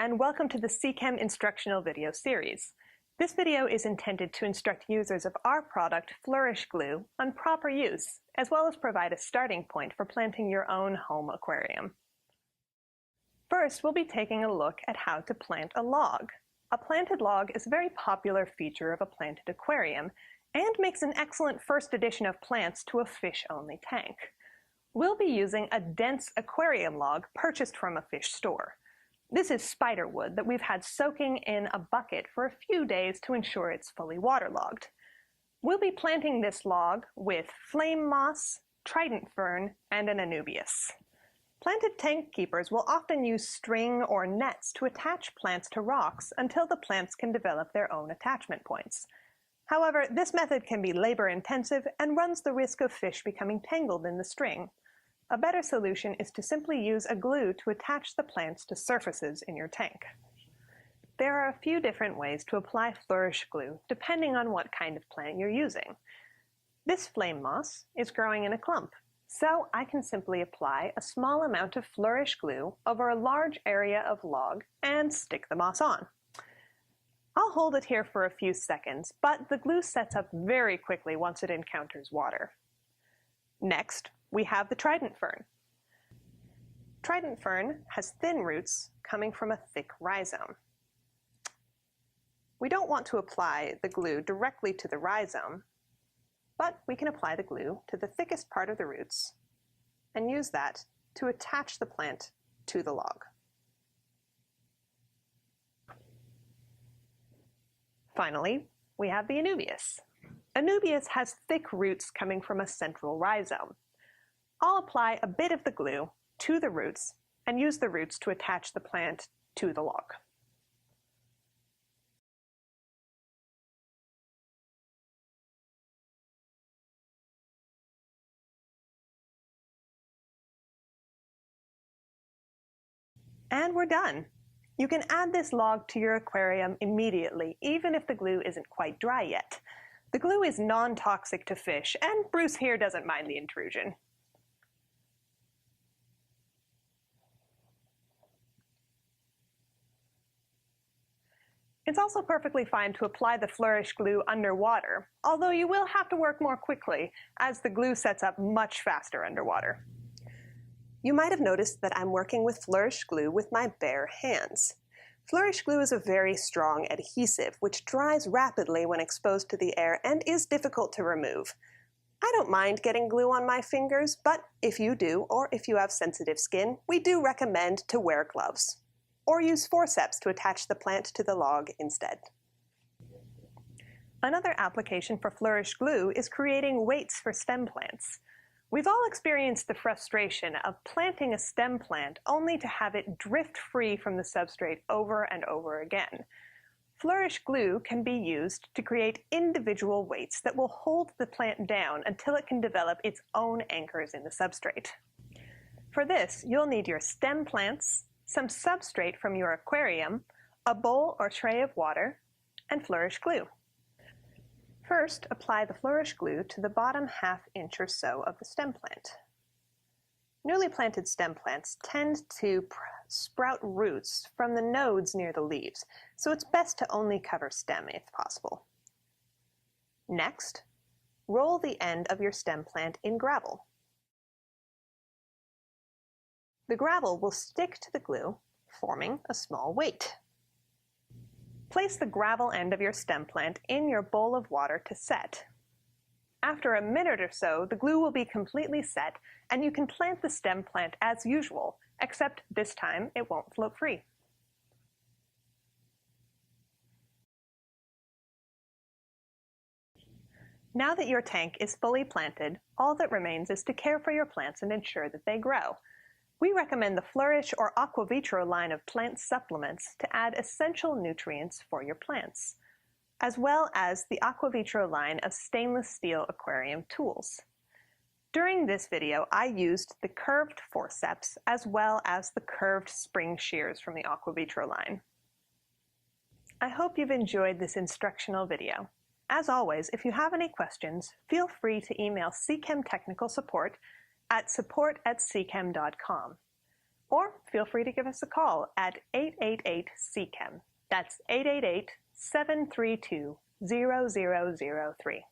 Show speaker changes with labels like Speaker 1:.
Speaker 1: and welcome to the Seachem instructional video series. This video is intended to instruct users of our product, Flourish Glue, on proper use, as well as provide a starting point for planting your own home aquarium. First, we'll be taking a look at how to plant a log. A planted log is a very popular feature of a planted aquarium and makes an excellent first addition of plants to a fish-only tank. We'll be using a dense aquarium log purchased from a fish store. This is spider wood that we've had soaking in a bucket for a few days to ensure it's fully waterlogged. We'll be planting this log with flame moss, trident fern, and an anubias. Planted tank keepers will often use string or nets to attach plants to rocks until the plants can develop their own attachment points. However, this method can be labor-intensive and runs the risk of fish becoming tangled in the string. A better solution is to simply use a glue to attach the plants to surfaces in your tank. There are a few different ways to apply Flourish Glue depending on what kind of plant you're using. This flame moss is growing in a clump, so I can simply apply a small amount of Flourish Glue over a large area of log and stick the moss on. I'll hold it here for a few seconds, but the glue sets up very quickly once it encounters water. Next, we have the trident fern. Trident fern has thin roots coming from a thick rhizome. We don't want to apply the glue directly to the rhizome, but we can apply the glue to the thickest part of the roots and use that to attach the plant to the log. Finally, we have the anubias. Anubias has thick roots coming from a central rhizome. I'll apply a bit of the glue to the roots and use the roots to attach the plant to the log. And we're done. You can add this log to your aquarium immediately, even if the glue isn't quite dry yet. The glue is non-toxic to fish, and Bruce here doesn't mind the intrusion. It's also perfectly fine to apply the Flourish Glue underwater, although you will have to work more quickly, as the glue sets up much faster underwater. You might have noticed that I'm working with Flourish Glue with my bare hands. Flourish Glue is a very strong adhesive, which dries rapidly when exposed to the air and is difficult to remove. I don't mind getting glue on my fingers, but if you do, or if you have sensitive skin, we do recommend to wear gloves. Or use forceps to attach the plant to the log instead. Another application for Flourish Glue is creating weights for stem plants. We've all experienced the frustration of planting a stem plant only to have it drift free from the substrate over and over again. Flourish Glue can be used to create individual weights that will hold the plant down until it can develop its own anchors in the substrate. For this, you'll need your stem plants, some substrate from your aquarium, a bowl or tray of water, and Flourish Glue. First, apply the Flourish Glue to the bottom ½ inch or so of the stem plant. Newly planted stem plants tend to sprout roots from the nodes near the leaves, so it's best to only cover stem if possible. Next, roll the end of your stem plant in gravel. The gravel will stick to the glue, forming a small weight. Place the gravel end of your stem plant in your bowl of water to set. After a minute or so, the glue will be completely set, and you can plant the stem plant as usual, except this time it won't float free. Now that your tank is fully planted, all that remains is to care for your plants and ensure that they grow. We recommend the Flourish or Aquavitro line of plant supplements to add essential nutrients for your plants, as well as the Aquavitro line of stainless steel aquarium tools. During this video, I used the curved forceps as well as the curved spring shears from the Aquavitro line. I hope you've enjoyed this instructional video. As always, if you have any questions, feel free to email Seachem Technical Support at support@seachem.com. Or feel free to give us a call at 888-SEACHEM. That's 888-732-0003.